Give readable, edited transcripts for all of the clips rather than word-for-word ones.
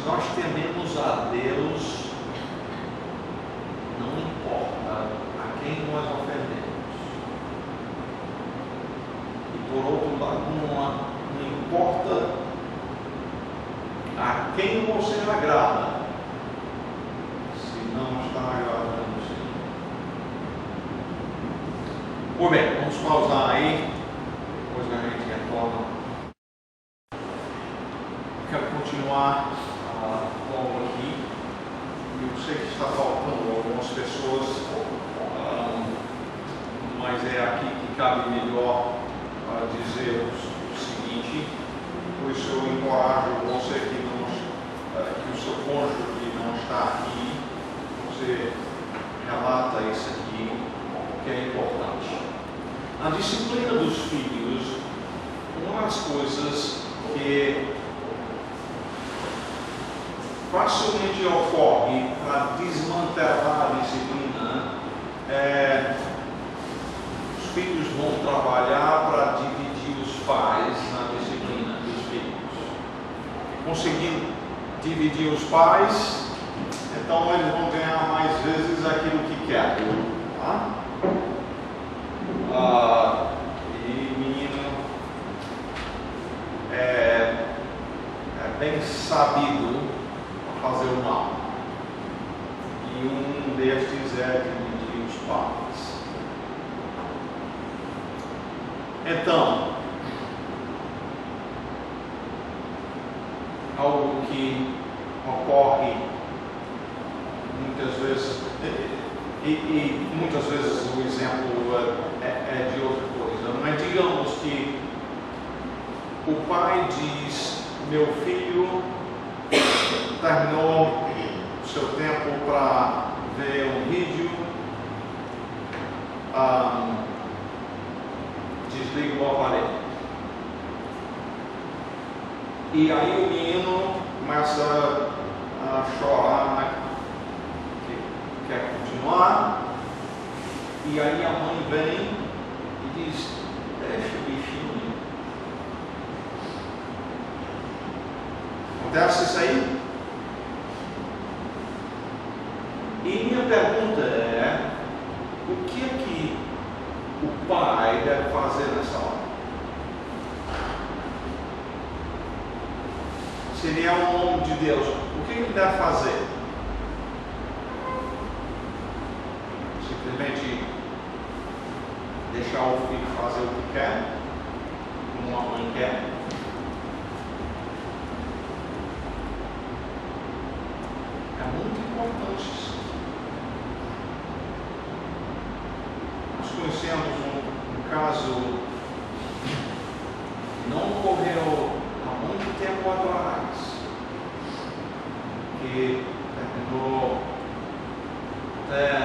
Se nós tememos a Deus, não importa a quem nós ofendemos. E por outro lado, não importa a quem você agrada, se não está agradando o Senhor. Pois bem, vamos pausar aí, depois a gente retorna. Quero continuar logo aqui. Eu sei que está faltando algumas pessoas, mas é aqui que cabe melhor dizer o seguinte. Por isso eu encorajo você que o seu cônjuge não está aqui, você relata isso aqui, que é importante. A disciplina dos filhos, uma das coisas que facilmente ocorre para desmantelar a disciplina os filhos vão trabalhar para dividir os pais na disciplina dos filhos. Conseguindo dividir os pais, então eles vão ganhar mais vezes aquilo que querem. Tá? E menino é bem sabido fazer o mal. E um destes é dividir os pais. Então, algo que ocorre muitas vezes, e muitas vezes o exemplo é de outra coisa, mas digamos que o pai diz: meu filho terminou o seu tempo para ver um vídeo, desliga o aparelho. E aí o menino começa a chorar, né? Que quer continuar. E aí a mãe vem e diz: deixa o bichinho. Acontece isso aí? E minha pergunta é: o que é que o pai deve fazer nessa hora? Se ele é um homem de Deus, o que ele deve fazer? Simplesmente deixar o filho fazer o que quer, como a mãe quer? É muito importante isso. Nós conhecemos um caso que não ocorreu há muito tempo atrás, que terminou até a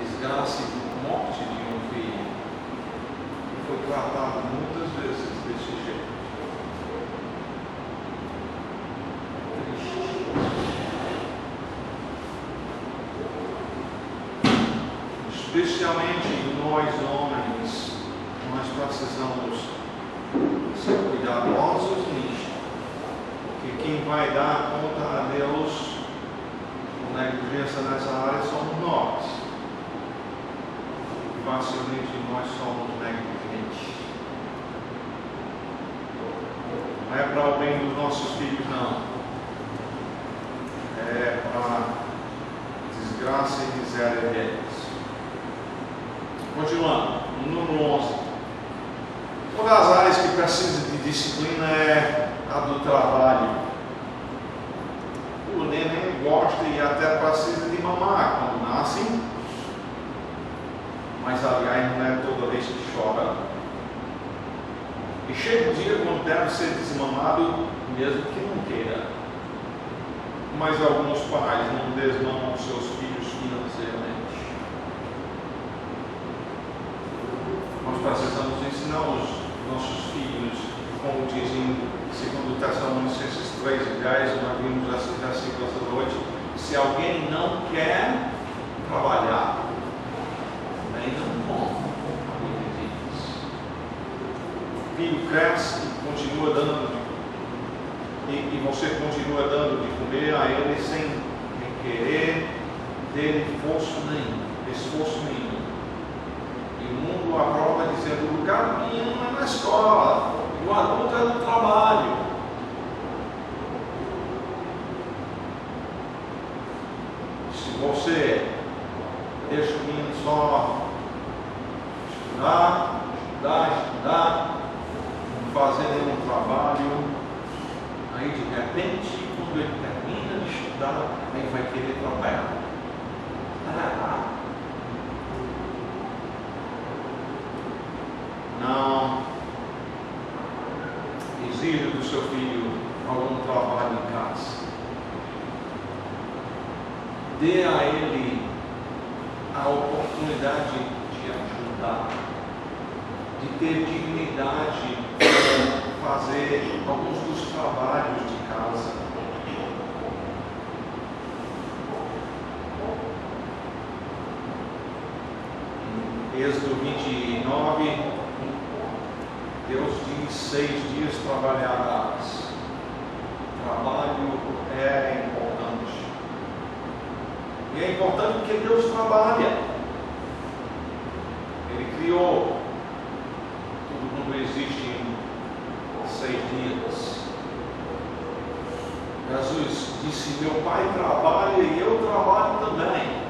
desgraça e morte de um filho, e foi tratado muitas vezes desse jeito. Especialmente nós homens, nós precisamos ser cuidadosos nisso, porque quem vai dar conta a Deus com negligência nessa área somos nós. Facilmente nós somos negligentes. Não é para o bem dos nossos filhos, não. É para desgraça e miséria deles. Continuando, número 11. Uma das áreas que precisa de disciplina é a do trabalho. O neném gosta e até precisa de mamar quando nasce, mas aliás não é toda vez que chora. E chega o dia quando deve ser desmamado, mesmo que não queira. Mas alguns pais não desmamam seus filhos financeiramente. Nós precisamos ensinar os nossos filhos, como dizem segundo Tessalonicenses 3:10, nós vimos esse versículo essa noite: se alguém não quer trabalhar, nem não come, a Bíblia diz. O filho cresce e continua dando, e você continua dando de comer a ele sem requerer dele esforço nenhum. E o mundo aprova dizendo: o lugar do menino é na escola, o adulto é no trabalho. Se você deixa o menino só estudar, não fazer nenhum trabalho, aí de repente, quando ele termina de estudar, aí vai querer trabalhar. Não exija do seu filho algum trabalho em casa. Dê a ele a oportunidade de ajudar, de ter dignidade para fazer alguns dos trabalhos de casa. Em Êxodo 29, Deus diz: 6 dias trabalharás. Trabalho é importante. E é importante porque Deus trabalha. Ele criou tudo quando existe em 6 dias. Jesus disse: meu Pai trabalha e eu trabalho também.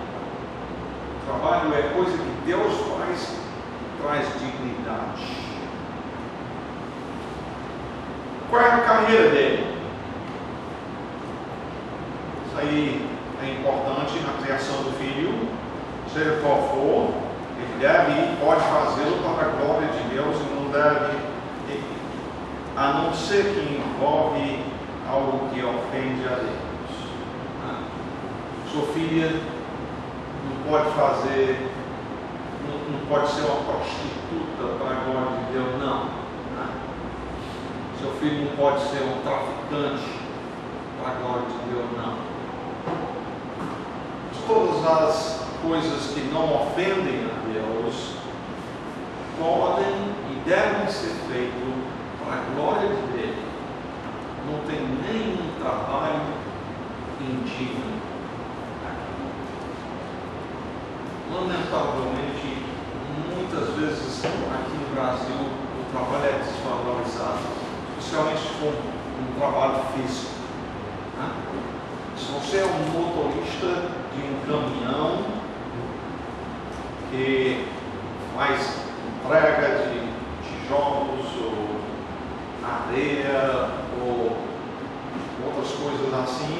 O trabalho é coisa que Deus faz, traz dignidade. Qual é a carreira dele? Isso aí é importante na criação do filho, seja qual for. Ele deve, pode fazê-lo para a glória de Deus e não deve, a não ser que envolve algo que ofende a Deus. Sua filha não pode fazer, não pode ser uma prostituta para a glória de Deus, não. Seu filho não pode ser um traficante para a glória de Deus, não. Todas as coisas que não ofendem a Deus podem e devem ser feitas para a glória de Deus. Não tem nenhum trabalho indigno. Lamentavelmente, muitas vezes aqui no Brasil o trabalho é desvalorizado, especialmente se for um trabalho físico. Se você é um motorista de um caminhão que faz entrega de tijolos ou areia ou outras coisas assim,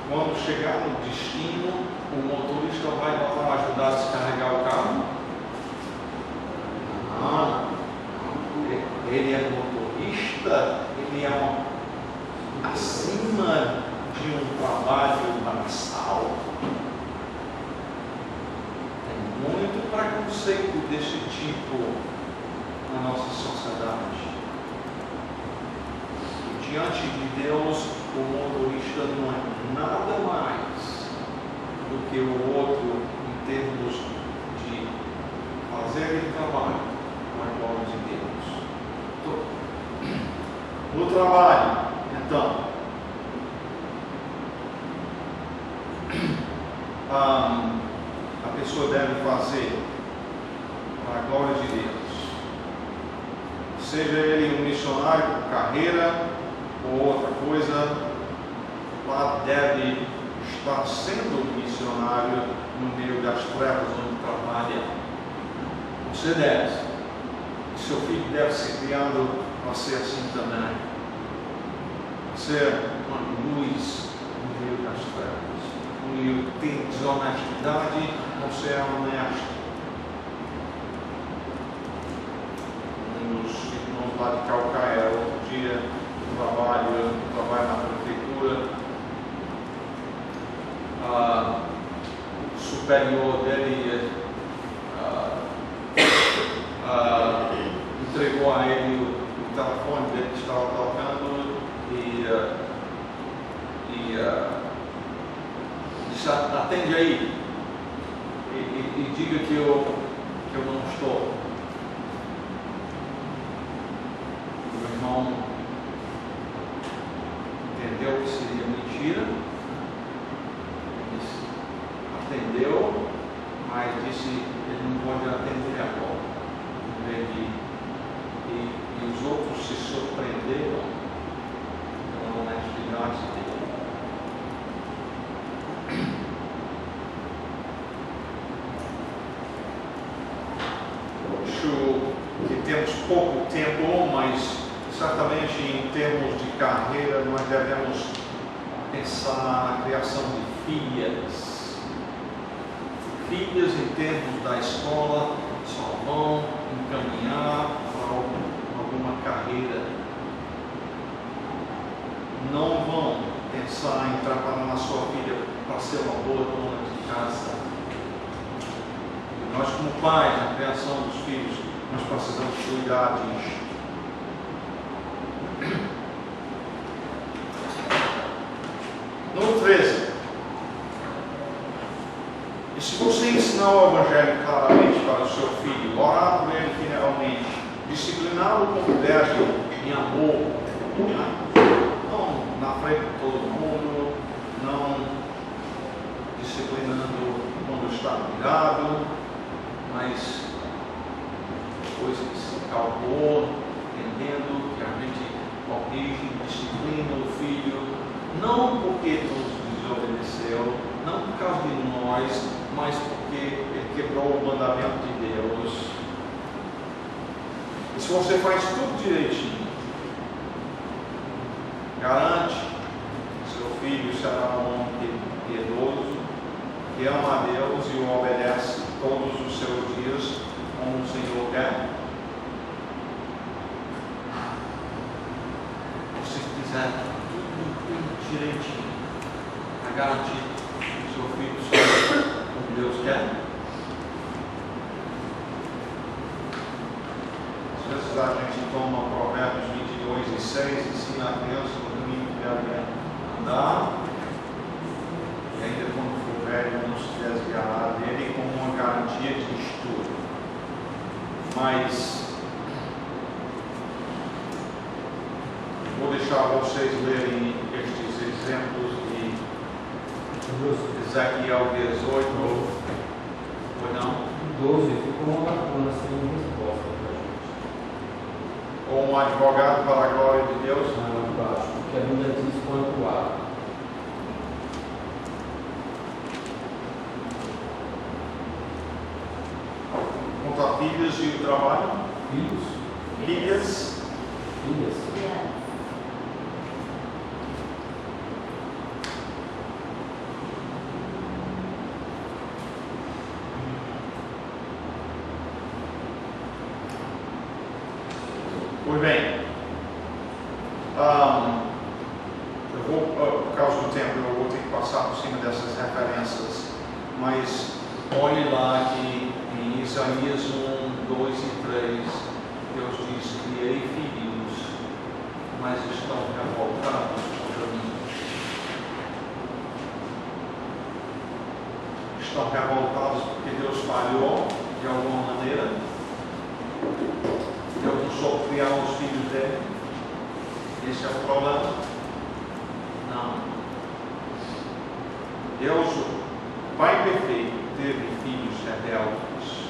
quando chegar no destino, o motorista vai lá para ajudar a descarregar o carro? Não. Ele é motorista, ele é acima de um trabalho braçal. Tem muito preconceito desse tipo na nossa sociedade. E diante de Deus, o motorista não é nada mais do que o outro em termos de fazer aquele trabalho com a glória de Deus. No trabalho, então, a pessoa deve fazer para a glória de Deus. Seja ele um missionário com carreira ou outra coisa, lá deve estar sendo missionário no meio das trevas onde trabalha. Você deve. E seu filho deve ser criado para ser assim também. Ser uma luz no meio das trevas. E tem desonestidade, você é honesto. Os irmãos lá de Calcaia, outro dia, trabalho na prefeitura, o superior dele entregou a ele o telefone dele que estava tocando e disse: atende aí e diga que eu não estou. O irmão entendeu que seria mentira, atendeu, mas disse que ele não pode atender agora. E os outros se surpreenderam pela honestidade dele. Acho que temos pouco tempo, mas certamente em termos de carreira nós devemos pensar na criação de filhas. Filhas em termos da escola só vão encaminhar para alguma carreira. Não vão pensar em trabalhar na sua filha para ser uma boa dona de casa. Nós, como pais, na criação dos filhos, nós precisamos cuidar disso. Número 13. E se você ensinar o Evangelho claramente para o seu filho, orar por ele fielmente, discipliná-lo com verdade em amor, não na frente de todo mundo, não disciplinando quando está ligado, mas coisas de calor, entendendo que a gente corrige, disciplina o filho, não porque nos desobedeceu, não por causa de nós, mas porque ele quebrou o mandamento de Deus. E se você faz tudo direitinho, garante que seu filho será um homem piedoso, que ama a Deus e o obedece todos os seus dias como o Senhor quer. Se quiser tudo direitinho, a garantir que seu filho seja como Deus quer. Às vezes a gente toma Provérbios 22:6, ensina a criança no caminho que deve andar, e ainda quando for velho não se desviará dele, como uma garantia de estudo. Mas vou deixar vocês lerem estes exemplos de Ezequiel 18, ou não? 12, ficou uma lacuna sem resposta para a gente. Ou um advogado para a glória de Deus? Não, embaixo, porque a Bíblia diz quanto há. Quanto a filhos e o trabalho? Filhos? Filhas? Filhas? Pois bem, eu vou, por causa do tempo, eu vou ter que passar por cima dessas referências, mas olhe lá que em Isaías 1, 2 e 3, Deus diz: criei filhos, mas estão revoltados contra mim. Estão revoltados porque Deus falhou de alguma maneira. Deus não soube criar os filhos dele. Esse é o problema? Não. Deus, o Pai perfeito, teve filhos rebeldes.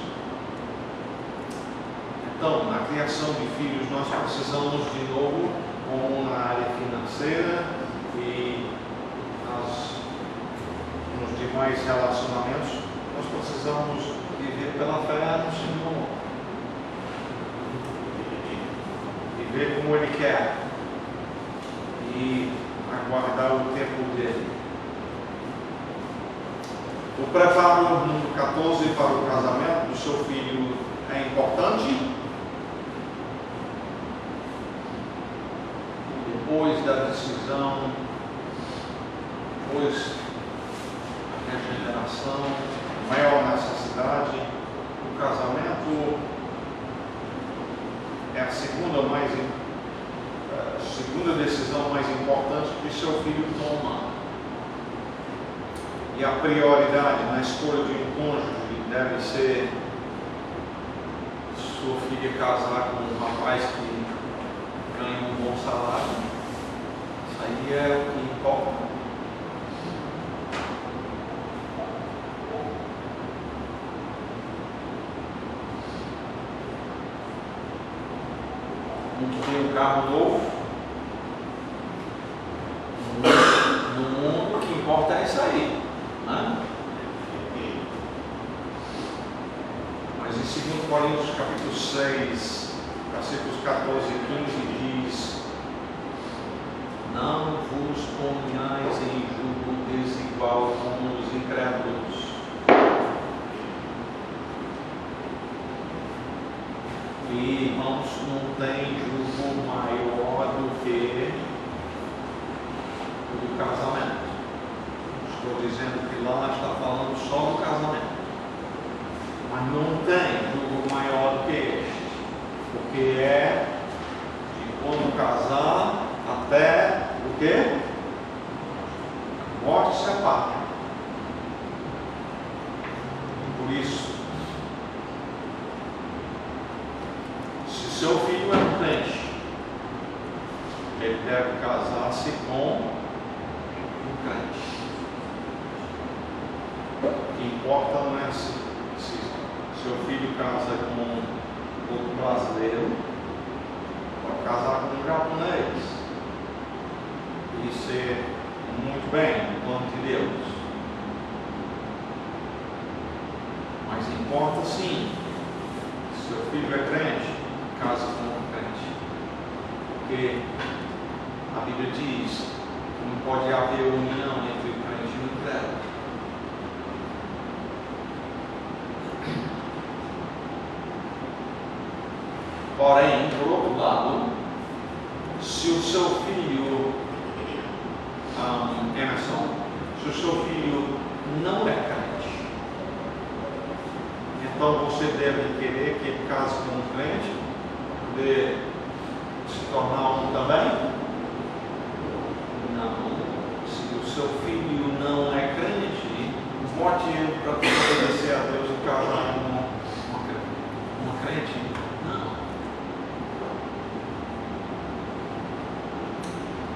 Então, na criação de filhos, nós precisamos de novo, como na área financeira e nos demais relacionamentos, nós precisamos viver pela fé no Senhor. Ver como Ele quer e aguardar o tempo dele. O preparo número 14 para o casamento do seu filho é importante. Depois da decisão, depois da regeneração, maior necessidade, o casamento é a segunda decisão mais importante que seu filho toma. E a prioridade na escolha de um cônjuge deve ser sua filha casar com um rapaz que ganha um bom salário. Isso aí é o que ter um carro novo. No mundo, o que importa é isso aí, né? Mas em 2 Coríntios capítulo 6, versículos 14 e 15 diz: não vos ponhais em jugo desigual com os incrédulos. E irmãos, não tem jugo maior do que o do casamento. Estou dizendo que lá está falando só do casamento. Mas não tem jugo maior do que este. Porque é de quando casar até o quê? Morte separa. Por isso, se seu filho é um crente, ele deve casar-se com um crente. O que importa não é se seu filho casa com outro brasileiro, pode casar com um japonês e ser muito bem no plano de Deus. Mas importa sim, se seu filho é crente, casa com um crente. Porque a Bíblia diz que não pode haver união entre o crente e o incrédulo. Porém, por outro lado, se o seu filho, Emerson, se o seu filho não é crente, então você deve querer que ele case com um crente, poder se tornar um também? Não. Se o seu filho não é crente, bote ele para obedecer a Deus e casar com uma crente? Não.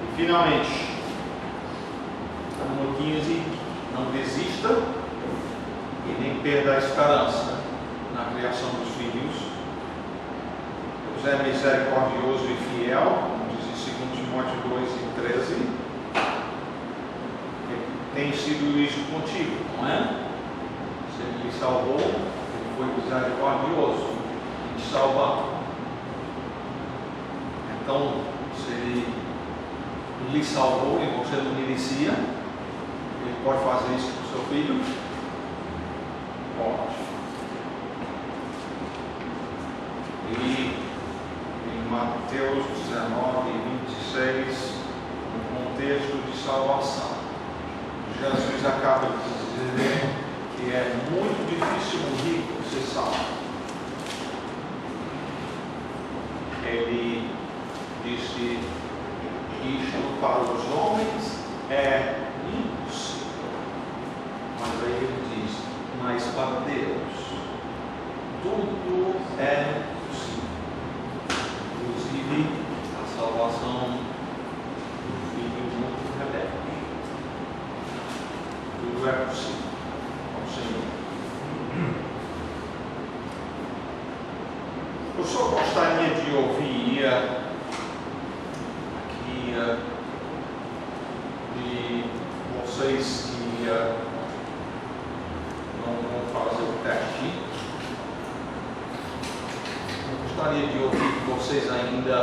E finalmente, número 15, não desista e nem perda a esperança na criação dos filhos. Deus é misericordioso e fiel, como diz em 2 Timóteo 2 e 13. Ele tem sido isso contigo, não é? Se ele lhe salvou, ele foi misericordioso em te salvar. Então, se ele lhe salvou e você não merecia, ele pode fazer isso com o seu filho? Pode. E em Mateus 19 e 26, no contexto de salvação, Jesus acaba de dizer que é muito difícil um rico ser salvo. Ele disse: isto para os homens é impossível. Mas aí ele diz: mas para Deus tudo é possível. Inclusive a salvação do filho muito rebelde. Tudo é possível ao Senhor. Eu só gostaria de ouvir aqui de vocês que não vão fazer o teste. Eu gostaria de ouvir de vocês ainda